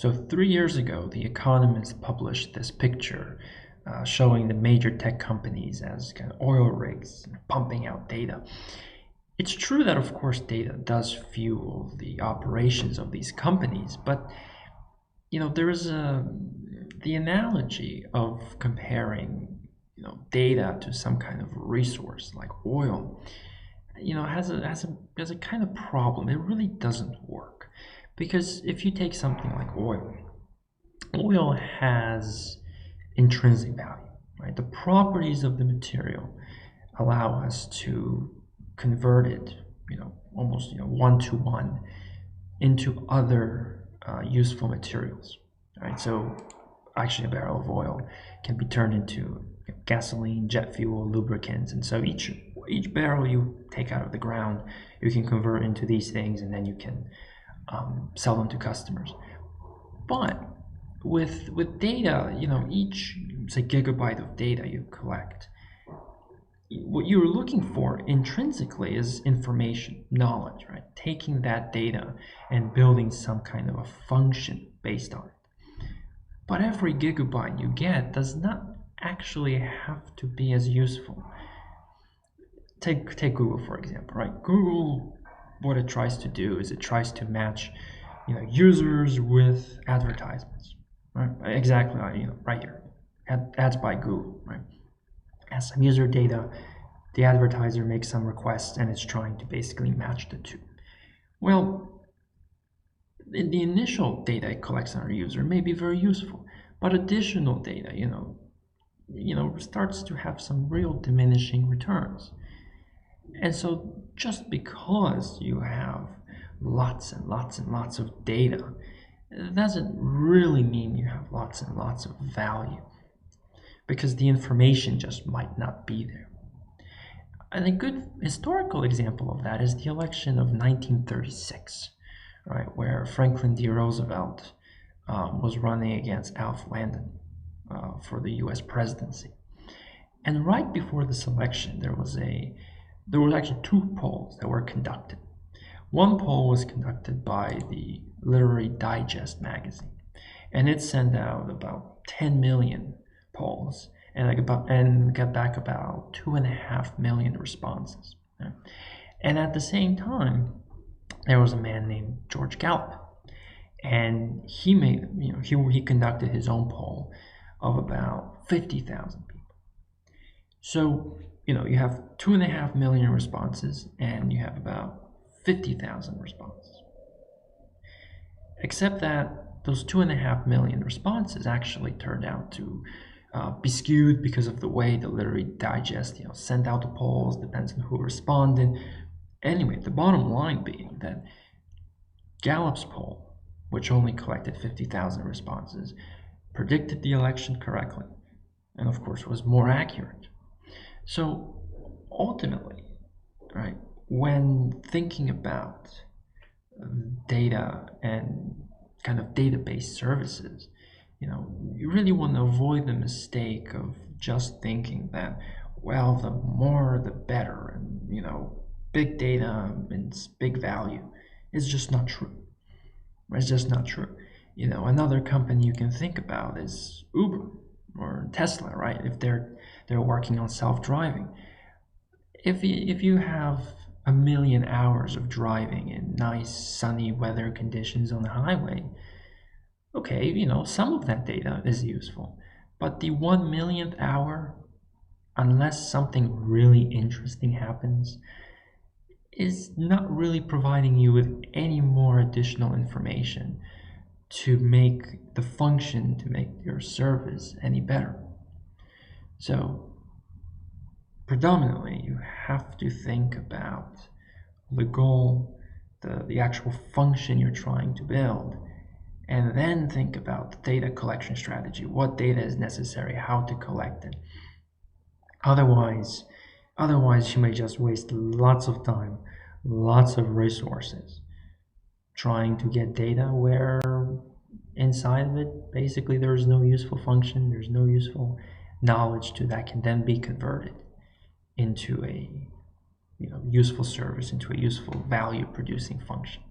So 3 years ago, The Economist published this picture showing the major tech companies as kind of oil rigs pumping out data. It's true that, of course, data does fuel the operations of these companies, but there is the analogy of comparing data to some kind of resource like oil. Has a kind of problem. It really doesn't work, because if you take something like oil has intrinsic value, right? The properties of the material allow us to convert it, almost one-to-one into other useful materials, right? So actually a barrel of oil can be turned into gasoline, jet fuel, lubricants, and so each barrel you take out of the ground, you can convert into these things, and then you can sell them to customers. But with data, each say gigabyte of data you collect, what you're looking for intrinsically is information, knowledge, right? Taking that data and building some kind of a function based on it. But every gigabyte you get does not actually have to be as useful. Take Google, for example, right? Google, what it tries to do is it tries to match users with advertisements, right? Exactly, right here, ads by Google, right? Has some user data, the advertiser makes some requests, and it's trying to basically match the two. Well, the initial data it collects on a user may be very useful, but additional data, starts to have some real diminishing returns. And so just because you have lots and lots and lots of data, it doesn't really mean you have lots and lots of value, because the information just might not be there. And a good historical example of that is the election of 1936, right, where Franklin D. Roosevelt was running against Alf Landon for the U.S. presidency. And right before this election, there was actually two polls that were conducted. One poll was conducted by the Literary Digest magazine, and it sent out about 10 million polls and got back about 2.5 million responses. Right? And at the same time, there was a man named George Gallup, and he conducted his own poll of about 50,000 people. So you have 2.5 million responses, and you have about 50,000 responses. Except that those 2.5 million responses actually turned out to be skewed because of the way the Literary Digest sent out the polls, depends on who responded. Anyway, the bottom line being that Gallup's poll, which only collected 50,000 responses, predicted the election correctly, and of course was more accurate. So ultimately, right, when thinking about data and kind of database services, you really want to avoid the mistake of just thinking that, well, the more the better, and big data means big value. It's just not true. It's just not true. Another company you can think about is Uber or Tesla, right? If they're working on self-driving. If you have 1 million hours of driving in nice sunny weather conditions on the highway, okay, some of that data is useful, but the 1 millionth hour, unless something really interesting happens, is not really providing you with any more additional information to make your service any better. So predominantly, you have to think about the goal, the actual function you're trying to build, and then think about the data collection strategy, what data is necessary, how to collect it. Otherwise, you may just waste lots of time, lots of resources trying to get data where inside of it, basically, there's no useful function, there's no useful knowledge that can then be converted into a useful service, into a useful value producing function.